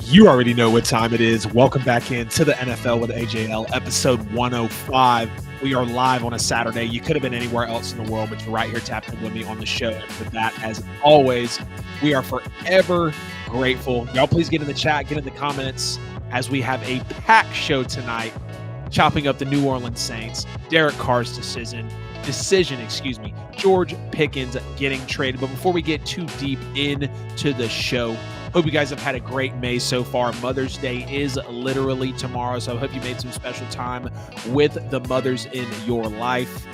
You already know what time it is. Welcome back into the NFL with AJL, episode 105. We are live on a Saturday. You could have been anywhere else in the world, but you're right here tapping in with me on the show. And for that, as always, we are forever grateful. Y'all please get in the chat, get in the comments, as we have a packed show tonight, chopping up the New Orleans Saints, Derek Carr's decision, George Pickens getting traded. But before we get too deep into the show, hope you guys have had a great May so far. Mother's Day is literally tomorrow, so I hope you made some special time with the mothers in your life.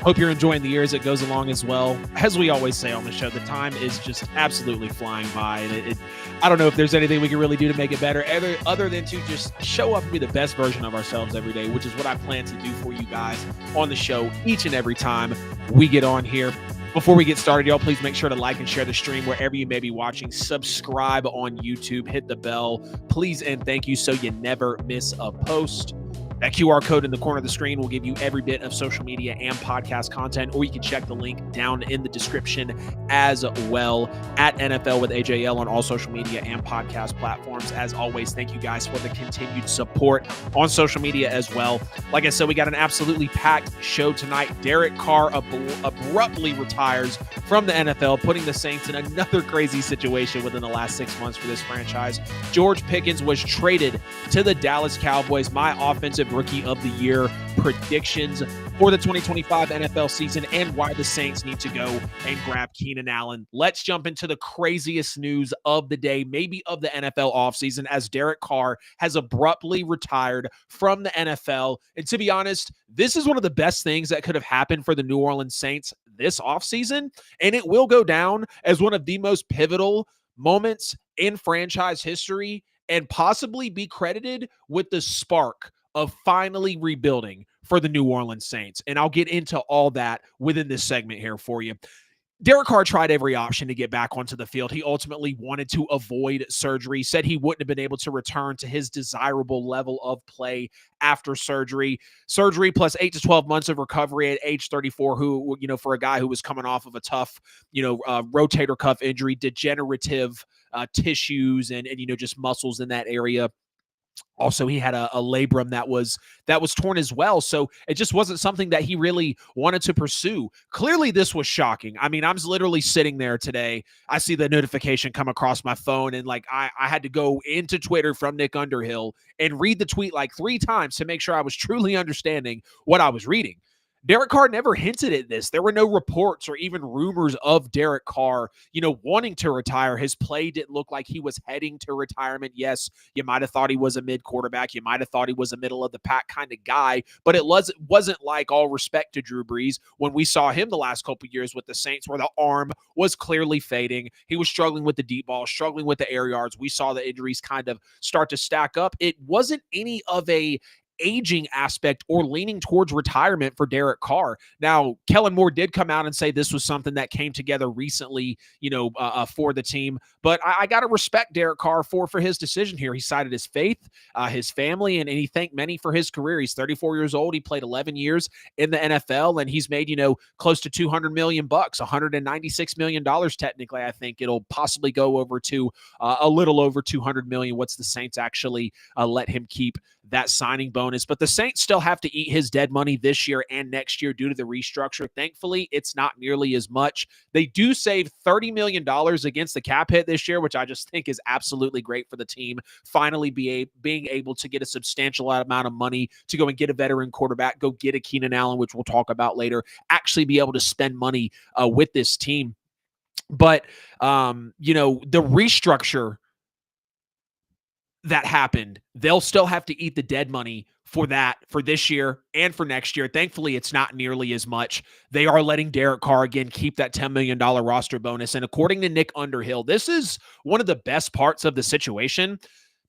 Hope you're enjoying the year as it goes along as well. As we always say on the show, the time is just absolutely flying by. And I don't know if there's anything we can really do to make it better other than to just show up and be the best version of ourselves every day, which is what I plan to do for you guys on the show each and every time we get on here. Before we get started, y'all, please make sure to like and share the stream wherever you may be watching. Subscribe on YouTube. Hit the bell, please, and thank you so you never miss a post. That QR code in the corner of the screen will give you every bit of social media and podcast content, or you can check the link down in the description as well at NFL with AJL on all social media and podcast platforms. As always, thank you guys for the continued support on social media as well. Like I said, we got an absolutely packed show tonight. Derek Carr abruptly retires from the NFL, putting the Saints in another crazy situation within the last 6 months for this franchise. George Pickens was traded to the Dallas Cowboys. My offensive rookie of the year predictions for the 2025 NFL season and why the Saints need to go and grab Keenan Allen. Let's jump into the craziest news of the day, maybe of the NFL offseason, as Derek Carr has abruptly retired from the NFL. And to be honest, this is one of the best things that could have happened for the New Orleans Saints this offseason, and it will go down as one of the most pivotal moments in franchise history and possibly be credited with the spark of finally rebuilding for the New Orleans Saints. And I'll get into all that within this segment here for you. Derek Carr tried every option to get back onto the field. He ultimately wanted to avoid surgery, said he wouldn't have been able to return to his desirable level of play after surgery. Surgery plus 8 to 12 months of recovery at age 34, who, for a guy who was coming off of a tough, rotator cuff injury, degenerative tissues and just muscles in that area. Also, he had a labrum that was torn as well. So it just wasn't something that he really wanted to pursue. Clearly, this was shocking. I mean, I'm literally sitting there today. I see the notification come across my phone, and I had to go into Twitter from Nick Underhill and read the tweet like 3 times to make sure I was truly understanding what I was reading. Derek Carr never hinted at this. There were no reports or even rumors of Derek Carr, wanting to retire. His play didn't look like he was heading to retirement. Yes, you might have thought he was a mid quarterback. You might have thought he was a middle of the pack kind of guy, but it wasn't like, all respect to Drew Brees, when we saw him the last couple of years with the Saints, where the arm was clearly fading. He was struggling with the deep ball, struggling with the air yards. We saw the injuries kind of start to stack up. It wasn't any of a aging aspect or leaning towards retirement for Derek Carr. Now, Kellen Moore did come out and say this was something that came together recently, for the team. But I got to respect Derek Carr for his decision here. He cited his faith, his family, and he thanked many for his career. He's 34 years old. He played 11 years in the NFL, and he's made, close to $200 million, $196 million technically. I think it'll possibly go over to a little over $200 million. What's the Saints actually let him keep that signing bonus. But the Saints still have to eat his dead money this year and next year due to the restructure. Thankfully, it's not nearly as much. They do save $30 million against the cap hit this year, which I just think is absolutely great for the team. Finally being able to get a substantial amount of money to go and get a veteran quarterback, go get a Keenan Allen, which we'll talk about later, actually be able to spend money with this team. But, the restructure that happened, they'll still have to eat the dead money for that for this year and for next year. Thankfully, it's not nearly as much. They are letting Derek Carr again keep that $10 million roster bonus. And according to Nick Underhill, this is one of the best parts of the situation.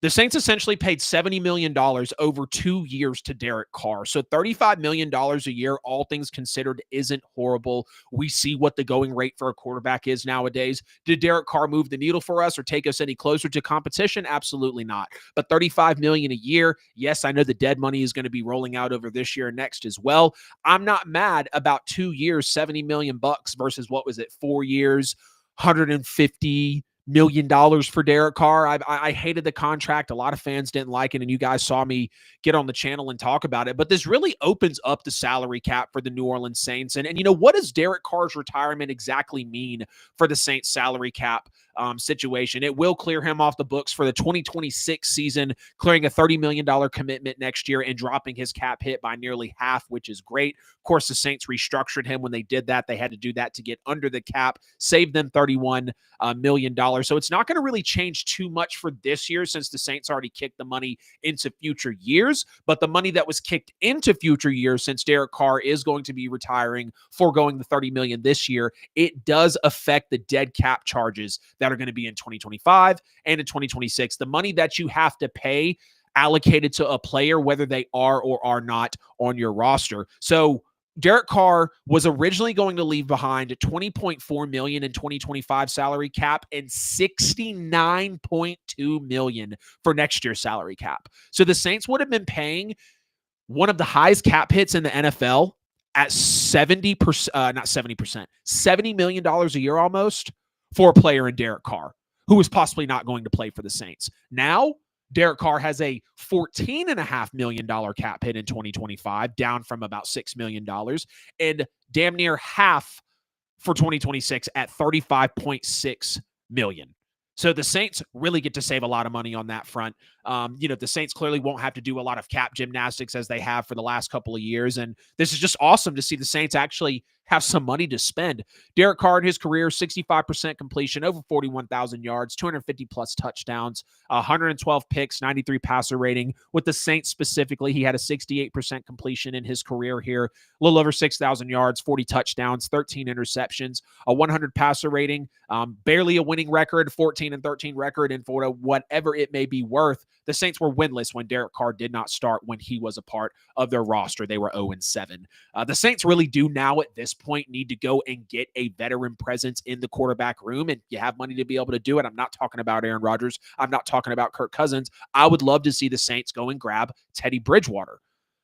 The Saints essentially paid $70 million over 2 years to Derek Carr. So $35 million a year, all things considered, isn't horrible. We see what the going rate for a quarterback is nowadays. Did Derek Carr move the needle for us or take us any closer to competition? Absolutely not. But $35 million a year, yes, I know the dead money is going to be rolling out over this year and next as well. I'm not mad about 2 years, $70 million versus what was it, 4 years, $150 million for Derek Carr. I hated the contract. A lot of fans didn't like it, and you guys saw me get on the channel and talk about it. But this really opens up the salary cap for the New Orleans Saints. And what does Derek Carr's retirement exactly mean for the Saints salary cap situation? It will clear him off the books for the 2026 season, clearing a $30 million commitment next year and dropping his cap hit by nearly half, which is great. Of course, the Saints restructured him when they did that. They had to do that to get under the cap, save them $31 million. So it's not going to really change too much for this year since the Saints already kicked the money into future years. But the money that was kicked into future years, since Derek Carr is going to be retiring, foregoing the $30 million this year, it does affect the dead cap charges that are going to be in 2025 and in 2026. The money that you have to pay allocated to a player, whether they are or are not on your roster. So Derek Carr was originally going to leave behind $20.4 million in 2025 salary cap and $69.2 million for next year's salary cap. So the Saints would have been paying one of the highest cap hits in the NFL at 70%, not 70%, $70 million a year almost for a player in Derek Carr, who is possibly not going to play for the Saints. Now, Derek Carr has a $14.5 million cap hit in 2025, down from about $6 million, and damn near half for 2026 at $35.6 million. So the Saints really get to save a lot of money on that front. The Saints clearly won't have to do a lot of cap gymnastics as they have for the last couple of years. And this is just awesome to see the Saints actually have some money to spend. Derek Carr in his career, 65% completion, over 41,000 yards, 250 plus touchdowns, 112 picks, 93 passer rating. With the Saints specifically, he had a 68% completion in his career here, a little over 6,000 yards, 40 touchdowns, 13 interceptions, a 100 passer rating, barely a winning record, 14-13 record, and for whatever it may be worth, the Saints were winless when Derek Carr did not start when he was a part of their roster. They were 0-7. The Saints really do now at this point need to go and get a veteran presence in the quarterback room, and you have money to be able to do it. I'm not talking about Aaron Rodgers. I'm not talking about Kirk Cousins. I would love to see the Saints go and grab Teddy Bridgewater,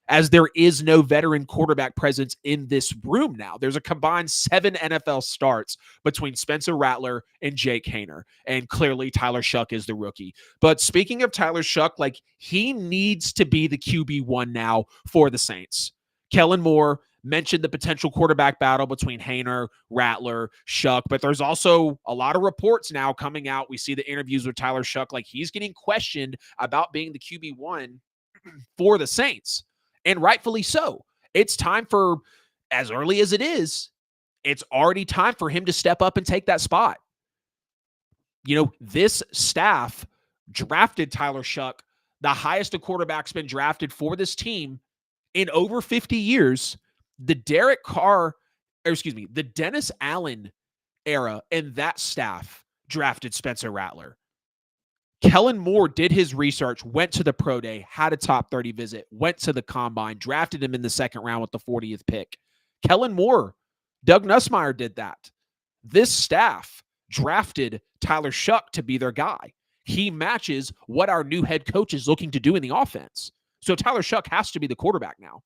as there is no veteran quarterback presence in this room now. There's a combined 7 NFL starts between Spencer Rattler and Jake Haener, and clearly Tyler Shough is the rookie. But speaking of Tyler Shough, he needs to be the QB1 now for the Saints. Kellen Moore mentioned the potential quarterback battle between Haener, Rattler, Shough, but there's also a lot of reports now coming out. We see the interviews with Tyler Shough, he's getting questioned about being the QB1 for the Saints. And rightfully so. It's time for, as early as it is, it's already time for him to step up and take that spot. This staff drafted Tyler Shough, the highest a quarterback's been drafted for this team in over 50 years. The Dennis Allen era and that staff drafted Spencer Rattler. Kellen Moore did his research, went to the pro day, had a top 30 visit, went to the combine, drafted him in the second round with the 40th pick. Kellen Moore, Doug Nussmeier did that. This staff drafted Tyler Shough to be their guy. He matches what our new head coach is looking to do in the offense. So Tyler Shough has to be the quarterback now.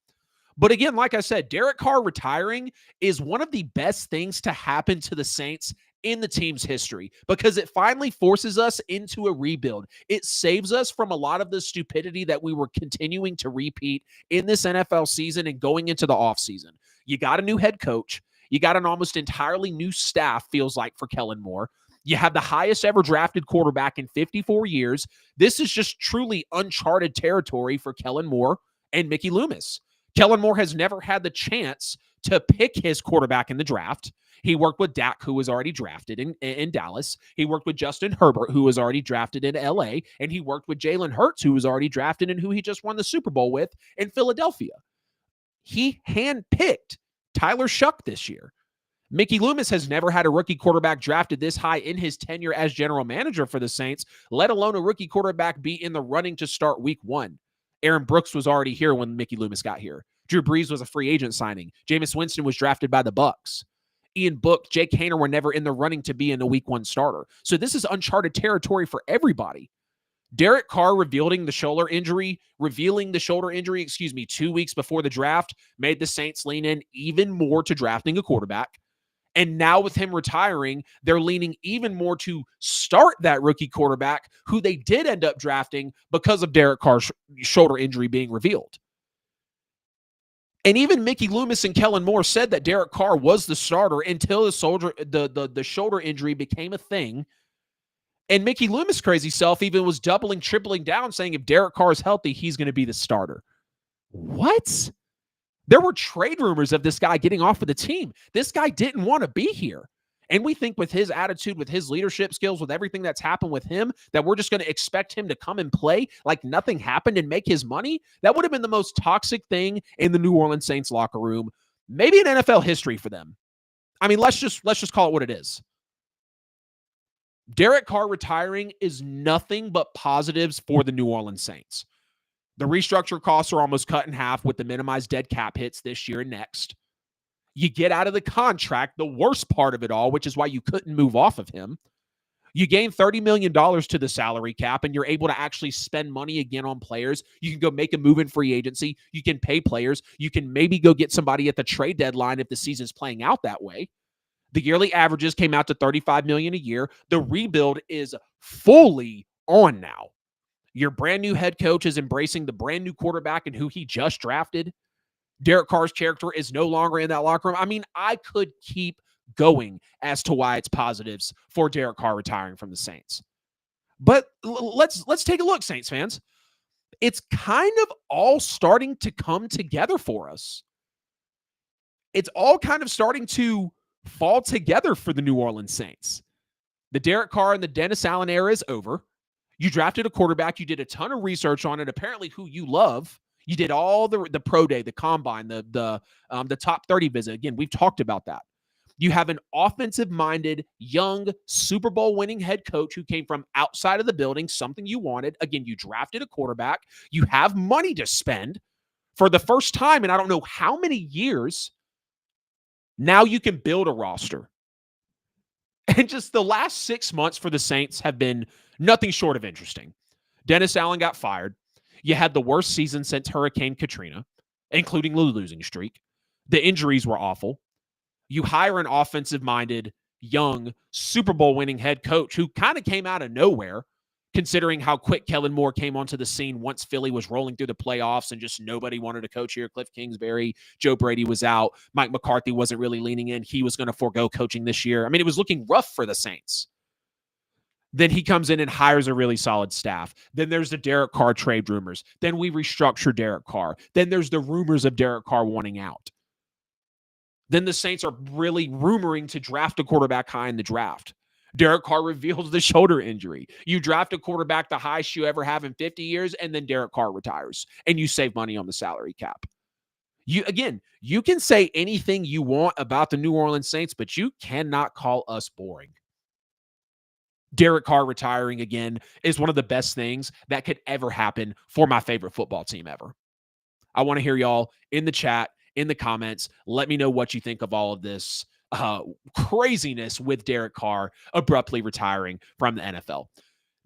But again, like I said, Derek Carr retiring is one of the best things to happen to the Saints in the team's history, because it finally forces us into a rebuild. It saves us from a lot of the stupidity that we were continuing to repeat in this NFL season and going into the offseason. You got a new head coach. You got an almost entirely new staff, feels like, for Kellen Moore. You have the highest ever drafted quarterback in 54 years. This is just truly uncharted territory for Kellen Moore and Mickey Loomis. Kellen Moore has never had the chance to pick his quarterback in the draft. He worked with Dak, who was already drafted in Dallas. He worked with Justin Herbert, who was already drafted in LA. And he worked with Jalen Hurts, who was already drafted and who he just won the Super Bowl with in Philadelphia. He handpicked Tyler Shough this year. Mickey Loomis has never had a rookie quarterback drafted this high in his tenure as general manager for the Saints, let alone a rookie quarterback be in the running to start week 1. Aaron Brooks was already here when Mickey Loomis got here. Drew Brees was a free agent signing. Jameis Winston was drafted by the Bucs. Ian Book, Jake Haener were never in the running to be in a week 1 starter. So this is uncharted territory for everybody. Derek Carr revealing the shoulder injury, 2 weeks before the draft, made the Saints lean in even more to drafting a quarterback. And now with him retiring, they're leaning even more to start that rookie quarterback who they did end up drafting because of Derek Carr's shoulder injury being revealed. And even Mickey Loomis and Kellen Moore said that Derek Carr was the starter until the shoulder injury became a thing. And Mickey Loomis' crazy self even was doubling, tripling down, saying if Derek Carr is healthy, he's going to be the starter. What? There were trade rumors of this guy getting off of the team. This guy didn't want to be here. And we think with his attitude, with his leadership skills, with everything that's happened with him, that we're just going to expect him to come and play like nothing happened and make his money. That would have been the most toxic thing in the New Orleans Saints locker room, maybe in NFL history for them. I mean, let's just call it what it is. Derek Carr retiring is nothing but positives for the New Orleans Saints. The restructure costs are almost cut in half with the minimized dead cap hits this year and next. You get out of the contract, the worst part of it all, which is why you couldn't move off of him. You gain $30 million to the salary cap, and you're able to actually spend money again on players. You can go make a move in free agency. You can pay players. You can maybe go get somebody at the trade deadline if the season's playing out that way. The yearly averages came out to $35 million a year. The rebuild is fully on now. Your brand new head coach is embracing the brand new quarterback and who he just drafted. Derek Carr's character is no longer in that locker room. I mean, I could keep going as to why it's positives for Derek Carr retiring from the Saints. But let's take a look, Saints fans. It's kind of all starting to come together for us. It's all kind of starting to fall together for the New Orleans Saints. The Derek Carr and the Dennis Allen era is over. You drafted a quarterback. You did a ton of research on it, apparently who you love. You did all the pro day, the combine, the top 30 visit. Again, we've talked about that. You have an offensive-minded, young, Super Bowl winning head coach who came from outside of the building, something you wanted. Again, you drafted a quarterback. You have money to spend for the first time in I don't know how many years. Now you can build a roster. And just the last 6 months for the Saints have been nothing short of interesting. Dennis Allen got fired. You had the worst season since Hurricane Katrina, including the losing streak. The injuries were awful. You hire an offensive-minded, young, Super Bowl winning head coach who kind of came out of nowhere, considering how quick Kellen Moore came onto the scene once Philly was rolling through the playoffs and just nobody wanted to coach here. Cliff Kingsbury, Joe Brady was out. Mike McCarthy wasn't really leaning in. He was going to forego coaching this year. I mean, it was looking rough for the Saints. Then he comes in and hires a really solid staff. Then there's the Derek Carr trade rumors. Then we restructure Derek Carr. Then there's the rumors of Derek Carr wanting out. Then the Saints are really rumoring to draft a quarterback high in the draft. Derek Carr reveals the shoulder injury. You draft a quarterback the highest you ever have in 50 years, and then Derek Carr retires, and you save money on the salary cap. You can say anything you want about the New Orleans Saints, but you cannot call us boring. Derek Carr retiring again is one of the best things that could ever happen for my favorite football team ever. I want to hear y'all in the chat, in the comments. Let me know what you think of all of this craziness with Derek Carr abruptly retiring from the NFL.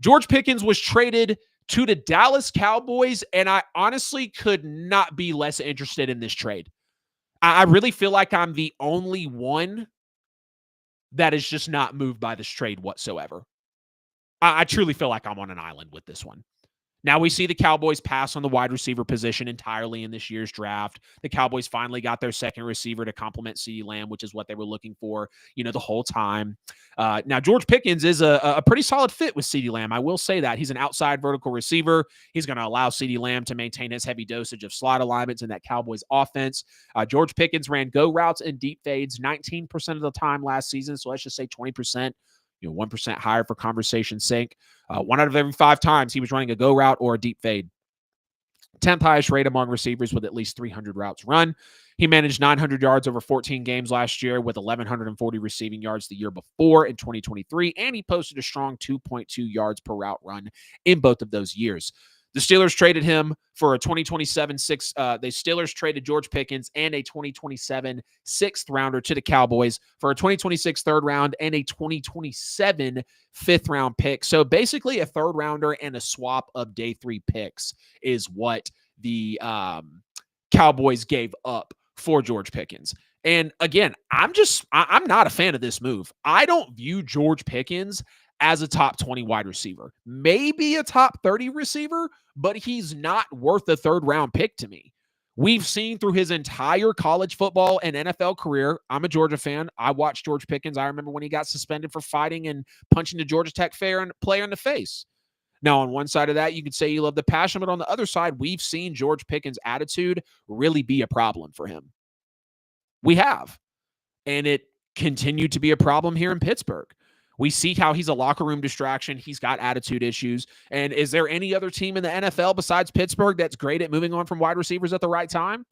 George Pickens was traded to the Dallas Cowboys, and I honestly could not be less interested in this trade. I really feel like I'm the only one that is just not moved by this trade whatsoever. I truly feel like I'm on an island with this one. Now we see the Cowboys pass on the wide receiver position entirely in this year's draft. The Cowboys finally got their second receiver to complement CeeDee Lamb, which is what they were looking for, the whole time. Now George Pickens is a pretty solid fit with CeeDee Lamb. I will say that. He's an outside vertical receiver. He's going to allow CeeDee Lamb to maintain his heavy dosage of slot alignments in that Cowboys offense. George Pickens ran go routes and deep fades 19% of the time last season. So let's just say 20%. 1% higher for conversation's sake. 1 out of every 5 times he was running a go route or a deep fade. 10th highest rate among receivers with at least 300 routes run. He managed 900 yards over 14 games last year with 1,140 receiving yards the year before in 2023, and he posted a strong 2.2 yards per route run in both of those years. The Steelers traded him for a 2027 the Steelers traded George Pickens and a 2027 6th rounder to the Cowboys for a 2026 3rd round and a 2027 5th round pick. So basically a 3rd rounder and a swap of day 3 picks is what the Cowboys gave up for George Pickens. And again, I'm not a fan of this move. I don't view George Pickens as a top 20 wide receiver, maybe a top 30 receiver, but he's not worth a third round pick to me. We've seen through his entire college football and NFL career. I'm a Georgia fan. I watched George Pickens. I remember when he got suspended for fighting and punching the Georgia Tech player in the face. Now, on one side of that, you could say you love the passion, but on the other side, we've seen George Pickens' attitude really be a problem for him. We have. And it continued to be a problem here in Pittsburgh. We see how he's a locker room distraction. He's got attitude issues. And is there any other team in the NFL besides Pittsburgh that's great at moving on from wide receivers at the right time?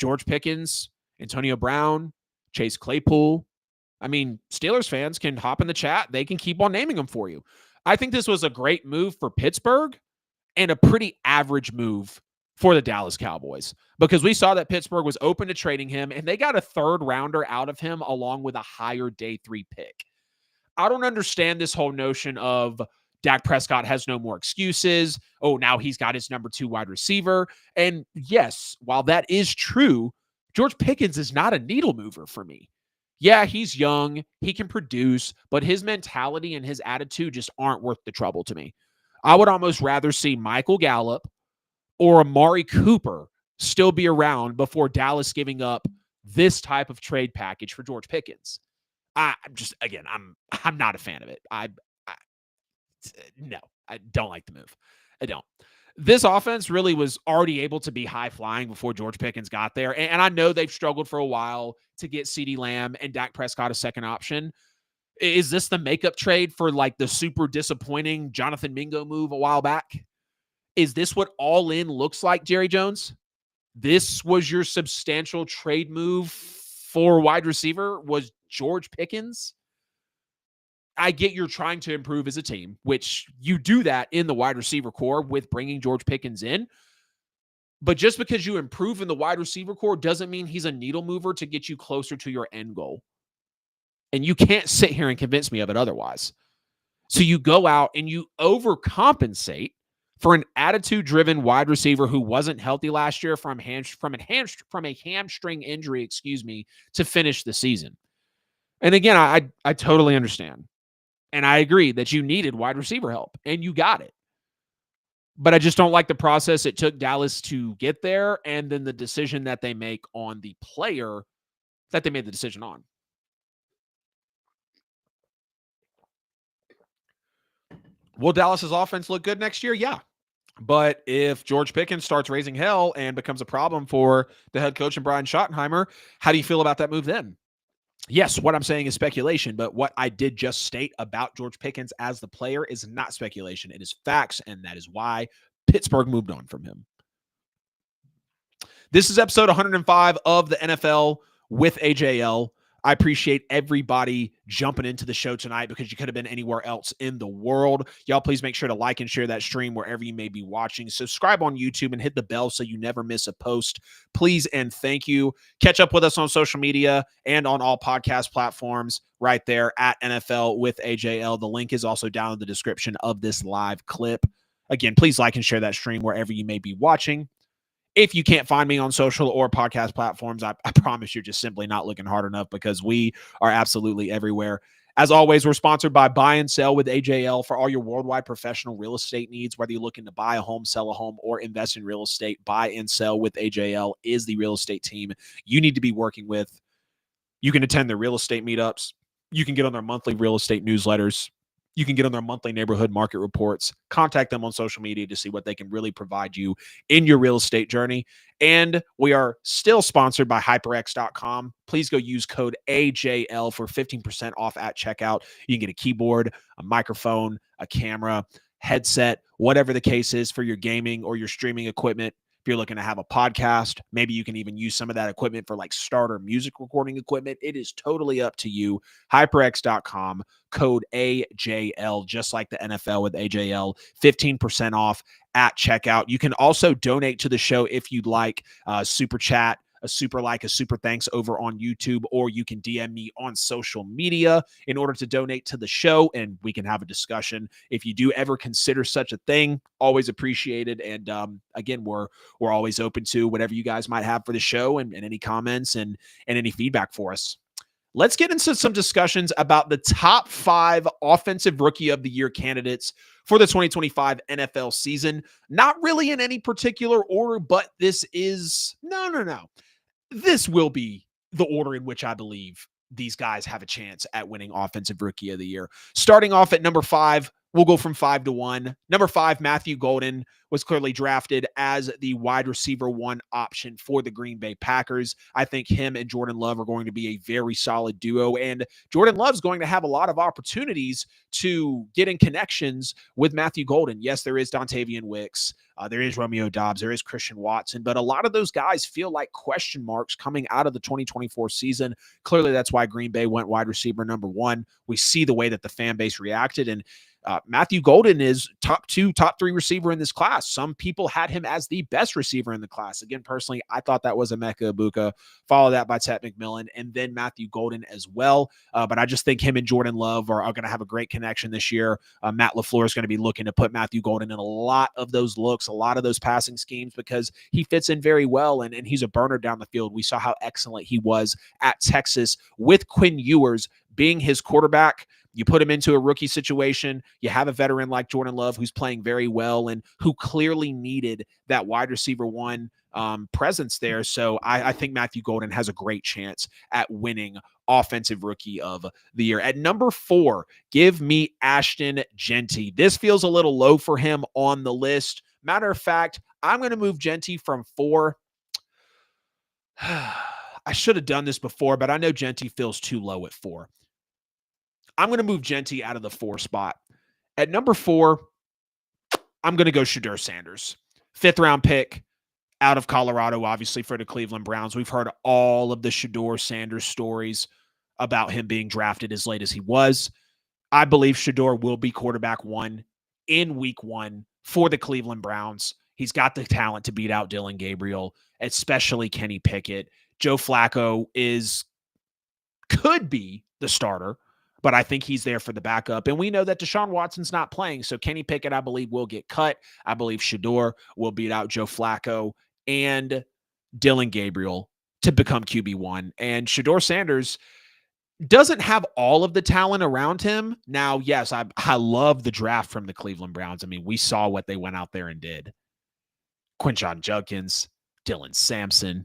George Pickens, Antonio Brown, Chase Claypool. I mean, Steelers fans can hop in the chat. They can keep on naming them for you. I think this was a great move for Pittsburgh and a pretty average move for the Dallas Cowboys, because we saw that Pittsburgh was open to trading him and they got a third rounder out of him along with a higher day 3 pick. I don't understand this whole notion of Dak Prescott has no more excuses. Oh, now he's got his number 2 wide receiver. And yes, while that is true, George Pickens is not a needle mover for me. Yeah, he's young, he can produce, but his mentality and his attitude just aren't worth the trouble to me. I would almost rather see Michael Gallup or Amari Cooper still be around before Dallas giving up this type of trade package for George Pickens. I'm not a fan of it. No, I don't like the move. I don't. This offense really was already able to be high flying before George Pickens got there. And I know they've struggled for a while to get CeeDee Lamb and Dak Prescott a second option. Is this the makeup trade for like the super disappointing Jonathan Mingo move a while back? Is this what all in looks like, Jerry Jones? This was your substantial trade move for wide receiver, was George Pickens? I get you're trying to improve as a team, which you do that in the wide receiver core with bringing George Pickens in. But just because you improve in the wide receiver core doesn't mean he's a needle mover to get you closer to your end goal. And you can't sit here and convince me of it otherwise. So you go out and you overcompensate for an attitude-driven wide receiver who wasn't healthy last year from a hamstring injury, to finish the season. And again, I totally understand. And I agree that you needed wide receiver help, and you got it. But I just don't like the process it took Dallas to get there, and then the decision that they make on the player that they made the decision on. Will Dallas's offense look good next year? Yeah. But if George Pickens starts raising hell and becomes a problem for the head coach and Brian Schottenheimer, how do you feel about that move then? Yes, what I'm saying is speculation, but what I did just state about George Pickens as the player is not speculation. It is facts, and that is why Pittsburgh moved on from him. This is episode 105 of the NFL with AJL. I appreciate everybody jumping into the show tonight because you could have been anywhere else in the world. Y'all, please make sure to like and share that stream wherever you may be watching. Subscribe on YouTube and hit the bell so you never miss a post. Please and thank you. Catch up with us on social media and on all podcast platforms right there at NFL with AJL. The link is also down in the description of this live clip. Again, please like and share that stream wherever you may be watching. If you can't find me on social or podcast platforms, I promise you're just simply not looking hard enough because we are absolutely everywhere. As always, we're sponsored by Buy and Sell with AJL for all your worldwide professional real estate needs. Whether you're looking to buy a home, sell a home, or invest in real estate, Buy and Sell with AJL is the real estate team you need to be working with. You can attend their real estate meetups. You can get on their monthly real estate newsletters. You can get on their monthly neighborhood market reports, contact them on social media to see what they can really provide you in your real estate journey. And we are still sponsored by HyperX.com. Please go use code AJL for 15% off at checkout. You can get a keyboard, a microphone, a camera, headset, whatever the case is for your gaming or your streaming equipment. If you're looking to have a podcast, maybe you can even use some of that equipment for like starter music recording equipment. It is totally up to you. HyperX.com, code AJL, just like the NFL with AJL, 15% off at checkout. You can also donate to the show if you'd like. Super chat, a super like, a super thanks over on YouTube, or you can DM me on social media in order to donate to the show, and we can have a discussion. If you do ever consider such a thing, always appreciated. And again, we're always open to whatever you guys might have for the show, and any comments and any feedback for us. Let's get into some discussions about the top 5 offensive rookie of the year candidates for the 2025 NFL season. Not really in any particular order, but this is no. This will be the order in which I believe these guys have a chance at winning offensive rookie of the year. Starting off at number 5, we'll go from 5 to 1. Number 5, Matthew Golden was clearly drafted as the wide receiver 1 option for the Green Bay Packers. I think him and Jordan Love are going to be a very solid duo, and Jordan Love's going to have a lot of opportunities to get in connections with Matthew Golden. Yes, there is Dontavian Wicks. There is Romeo Doubs. There is Christian Watson. But a lot of those guys feel like question marks coming out of the 2024 season. Clearly, that's why Green Bay went wide receiver number 1. We see the way that the fan base reacted. And Matthew Golden is top 2, top 3 receiver in this class. Some people had him as the best receiver in the class. Again, personally, I thought that was Emeka Egbuka. Follow that by Ted McMillan, and then Matthew Golden as well. But I just think him and Jordan Love are going to have a great connection this year. Matt LaFleur is going to be looking to put Matthew Golden in a lot of those looks, a lot of those passing schemes, because he fits in very well, and he's a burner down the field. We saw how excellent he was at Texas with Quinn Ewers being his quarterback. You put him into a rookie situation. You have a veteran like Jordan Love who's playing very well and who clearly needed that wide receiver 1 presence there. So I think Matthew Golden has a great chance at winning offensive rookie of the year. At number 4, give me Ashton Jeanty. This feels a little low for him on the list. Matter of fact, I'm going to move Jeanty from 4. I should have done this before, but I know Jeanty feels too low at 4. I'm going to move Jeanty out of the 4 spot. At number 4, I'm going to go Shedeur Sanders. 5th round pick out of Colorado, obviously, for the Cleveland Browns. We've heard all of the Shedeur Sanders stories about him being drafted as late as he was. I believe Shedeur will be quarterback 1 in week 1 for the Cleveland Browns. He's got the talent to beat out Dylan Gabriel, especially Kenny Pickett. Joe Flacco could be the starter, but I think he's there for the backup. And we know that Deshaun Watson's not playing, so Kenny Pickett, I believe, will get cut. I believe Shedeur will beat out Joe Flacco and Dylan Gabriel to become QB1. And Shedeur Sanders doesn't have all of the talent around him. Now, yes, I love the draft from the Cleveland Browns. I mean, we saw what they went out there and did. Quinshon Judkins, Dylan Sampson.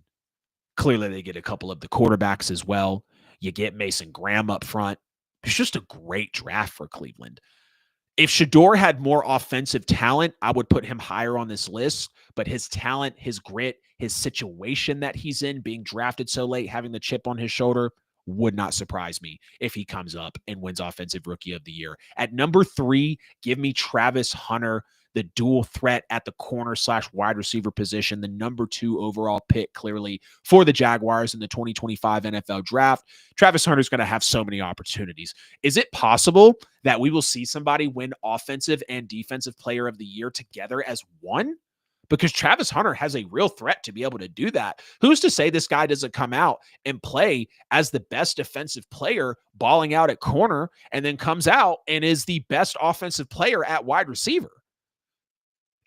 Clearly, they get a couple of the quarterbacks as well. You get Mason Graham up front. It's just a great draft for Cleveland. If Shedeur had more offensive talent, I would put him higher on this list. But his talent, his grit, his situation that he's in, being drafted so late, having the chip on his shoulder, would not surprise me if he comes up and wins Offensive Rookie of the Year. At number 3, give me Travis Hunter, the dual threat at the corner/wide receiver position, the number 2 overall pick, clearly, for the Jaguars in the 2025 NFL Draft. Travis Hunter is going to have so many opportunities. Is it possible that we will see somebody win Offensive and Defensive Player of the Year together as one? Because Travis Hunter has a real threat to be able to do that. Who's to say this guy doesn't come out and play as the best defensive player, balling out at corner, and then comes out and is the best offensive player at wide receiver?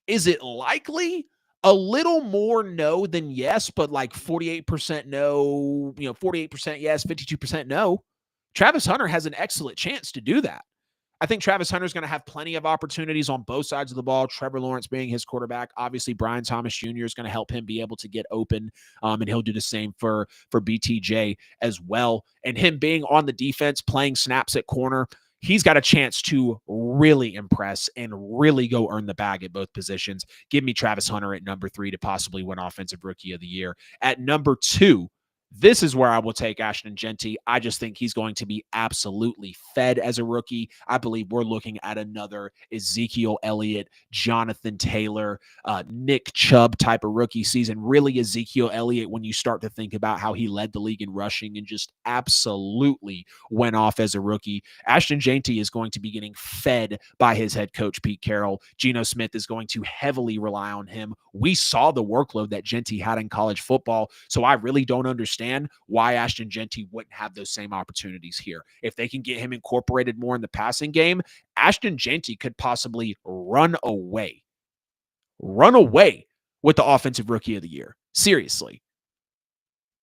Is it likely? A little more no than yes, but like 48% no, 48% yes, 52% no. Travis Hunter has an excellent chance to do that. I think Travis Hunter is going to have plenty of opportunities on both sides of the ball. Trevor Lawrence being his quarterback. Obviously, Brian Thomas Jr. is going to help him be able to get open, and he'll do the same for BTJ as well. And him being on the defense, playing snaps at corner, he's got a chance to really impress and really go earn the bag at both positions. Give me Travis Hunter at number 3 to possibly win Offensive Rookie of the Year. At number 2, This is where I will take Ashton Jeanty. I just think he's going to be absolutely fed as a rookie. I believe we're looking at another Ezekiel Elliott, Jonathan Taylor, Nick Chubb type of rookie season. Really, Ezekiel Elliott, when you start to think about how he led the league in rushing and just absolutely went off as a rookie. Ashton Jeanty is going to be getting fed by his head coach, Pete Carroll. Geno Smith is going to heavily rely on him. We saw the workload that Jeanty had in college football, so I really don't understand why Ashton Jeanty wouldn't have those same opportunities here. If they can get him incorporated more in the passing game, Ashton Jeanty could possibly run away with the offensive rookie of the year. Seriously.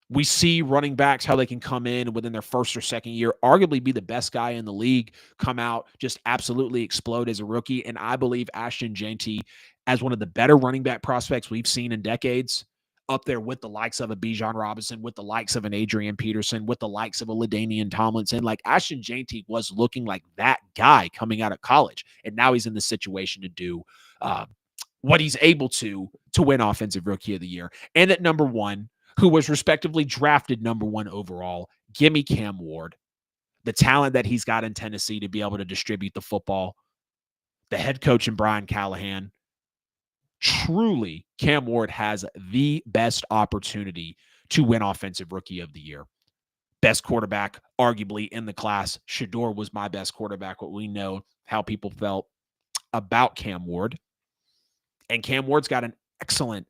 We see running backs, how they can come in within their first or second year, arguably be the best guy in the league, come out, just absolutely explode as a rookie. And I believe Ashton Jeanty, as one of the better running back prospects we've seen in decades, up there with the likes of a Bijan Robinson, with the likes of an Adrian Peterson, with the likes of a LaDainian Tomlinson. Like, Ashton Jeanty was looking like that guy coming out of college. And now he's in the situation to do what he's able to win Offensive Rookie of the Year. And at number one, who was respectively drafted number one overall, give me Cam Ward. The talent that he's got in Tennessee to be able to distribute the football, the head coach in Brian Callahan. Truly, Cam Ward has the best opportunity to win Offensive Rookie of the Year. Best quarterback, arguably, in the class. Shedeur was my best quarterback, but we know how people felt about Cam Ward. And Cam Ward's got an excellent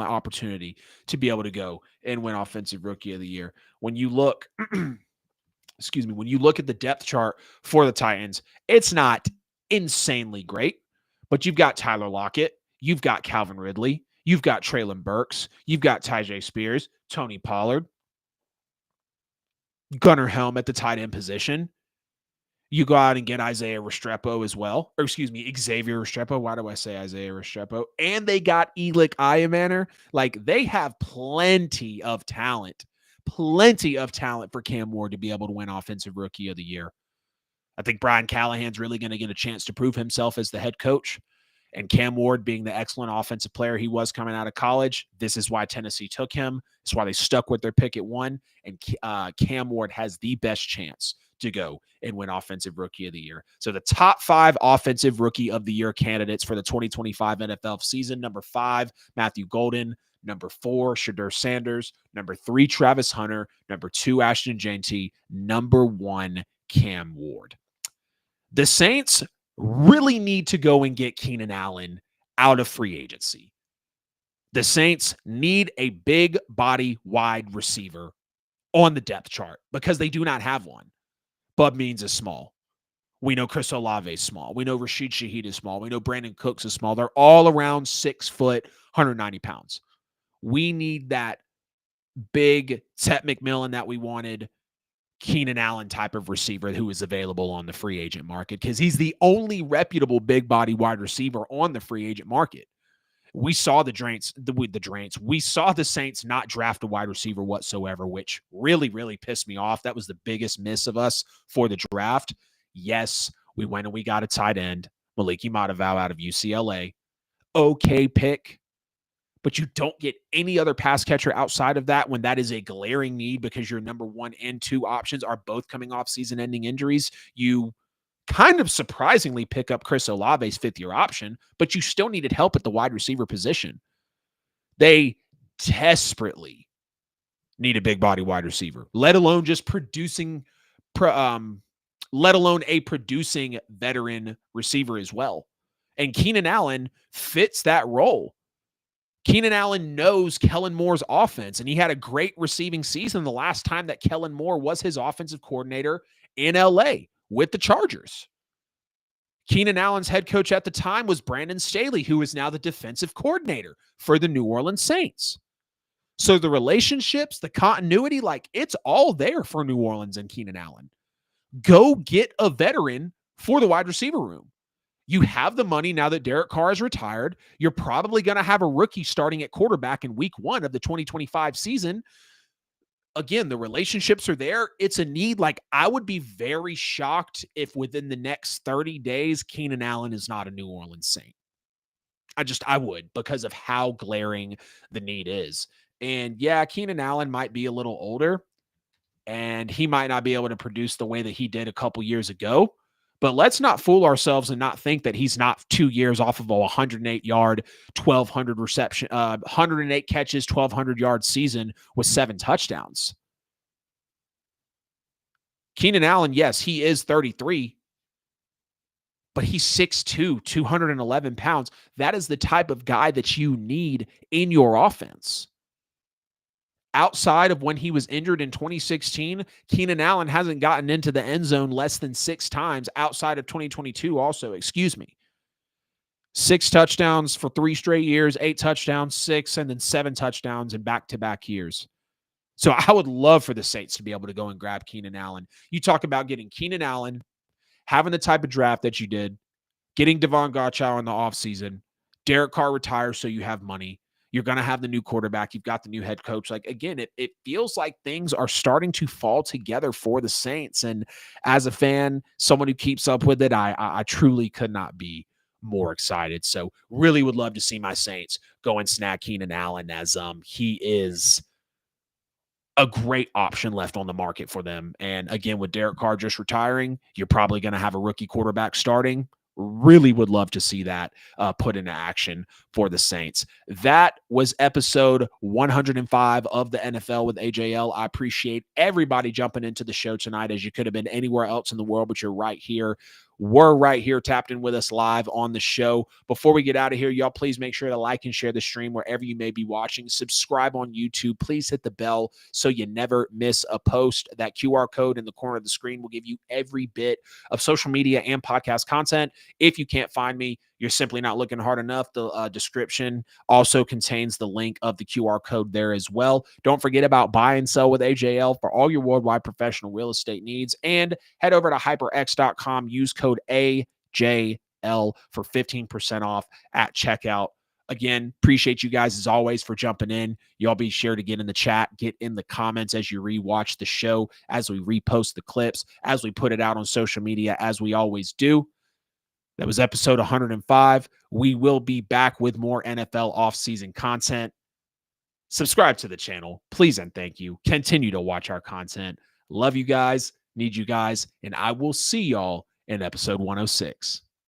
opportunity to be able to go and win Offensive Rookie of the Year. When you look, when you look at the depth chart for the Titans, it's not insanely great, but you've got Tyler Lockett, you've got Calvin Ridley, you've got Treylon Burks, you've got Tyjae Spears, Tony Pollard, Gunnar Helm at the tight end position. You go out and get Isaiah Restrepo as well. Or Xavier Restrepo. Why do I say Isaiah Restrepo? And they got Elik Iamaner. Like, they have plenty of talent for Cam Ward to be able to win Offensive Rookie of the Year. I think Brian Callahan's really going to get a chance to prove himself as the head coach. And Cam Ward, being the excellent offensive player he was coming out of college, this is why Tennessee took him. It's why they stuck with their pick at one. And Cam Ward has the best chance to go and win Offensive Rookie of the Year. So the top 5 Offensive Rookie of the Year candidates for the 2025 NFL season: number 5, Matthew Golden; number 4, Shedeur Sanders; number 3, Travis Hunter; number 2, Ashton Jeanty; number 1, Cam Ward. The Saints really need to go and get Keenan Allen out of free agency. The Saints need a big body wide receiver on the depth chart because they do not have one. Bub Means is small. We know Chris Olave is small. We know Rashid Shaheed is small. We know Brandon Cooks is small. They're all around 6 foot, 190 pounds. We need that big Tet McMillan that we wanted, Keenan Allen type of receiver who is available on the free agent market, because he's the only reputable big body wide receiver on the free agent market. We saw we saw the Saints not draft a wide receiver whatsoever, which really, really pissed me off. That was the biggest miss of us for the draft. Yes, we went and we got a tight end, Maliki Matavau out of UCLA. Okay pick, but you don't get any other pass catcher outside of that when that is a glaring need because your number 1 and 2 options are both coming off season-ending injuries. You kind of surprisingly pick up Chris Olave's 5th-year option, but you still needed help at the wide receiver position. They desperately need a big body wide receiver, let alone just let alone a producing veteran receiver as well. And Keenan Allen fits that role. Keenan Allen knows Kellen Moore's offense, and he had a great receiving season the last time that Kellen Moore was his offensive coordinator in LA with the Chargers. Keenan Allen's head coach at the time was Brandon Staley, who is now the defensive coordinator for the New Orleans Saints. So the relationships, the continuity, like, it's all there for New Orleans and Keenan Allen. Go get a veteran for the wide receiver room. You have the money now that Derek Carr is retired. You're probably going to have a rookie starting at quarterback in week 1 of the 2025 season. Again, the relationships are there. It's a need. Like, I would be very shocked if within the next 30 days, Keenan Allen is not a New Orleans Saint. I would, because of how glaring the need is. And yeah, Keenan Allen might be a little older and he might not be able to produce the way that he did a couple years ago. But let's not fool ourselves and not think that he's not 2 years off of a 108-yard, 1,200 reception, 108 catches, 1,200-yard season with 7 touchdowns. Keenan Allen, yes, he is 33, but he's 6'2", 211 pounds. That is the type of guy that you need in your offense. Outside of when he was injured in 2016, Keenan Allen hasn't gotten into the end zone less than 6 times outside of 2022 also, excuse me. 6 touchdowns for 3 straight years, 8 touchdowns, 6, and then 7 touchdowns in back-to-back years. So I would love for the Saints to be able to go and grab Keenan Allen. You talk about getting Keenan Allen, having the type of draft that you did, getting Devon Gottschall in the offseason, Derek Carr retires so you have money. You're going to have the new quarterback. You've got the new head coach. Like, again, it feels like things are starting to fall together for the Saints. And as a fan, someone who keeps up with it, I truly could not be more excited. So really would love to see my Saints go and snag Keenan Allen as he is a great option left on the market for them. And again, with Derek Carr just retiring, you're probably going to have a rookie quarterback starting. Really would love to see that put into action for the Saints. That was episode 105 of the NFL with AJL. I appreciate everybody jumping into the show tonight, as you could have been anywhere else in the world, but you're right here. We're right here tapped in with us live on the show. Before we get out of here, y'all, please make sure to like and share the stream wherever you may be watching. Subscribe on YouTube. Please hit the bell so you never miss a post. That QR code in the corner of the screen will give you every bit of social media and podcast content. If you can't find me, you're simply not looking hard enough. The description also contains the link of the QR code there as well. Don't forget about buy and sell with AJL for all your worldwide professional real estate needs. And head over to HyperX.com. Use code AJL for 15% off at checkout. Again, appreciate you guys as always for jumping in. Y'all be sure to get in the chat, get in the comments as you rewatch the show, as we repost the clips, as we put it out on social media, as we always do. That was episode 105. We will be back with more NFL offseason content. Subscribe to the channel, please and thank you. Continue to watch our content. Love you guys, need you guys, and I will see y'all in episode 106.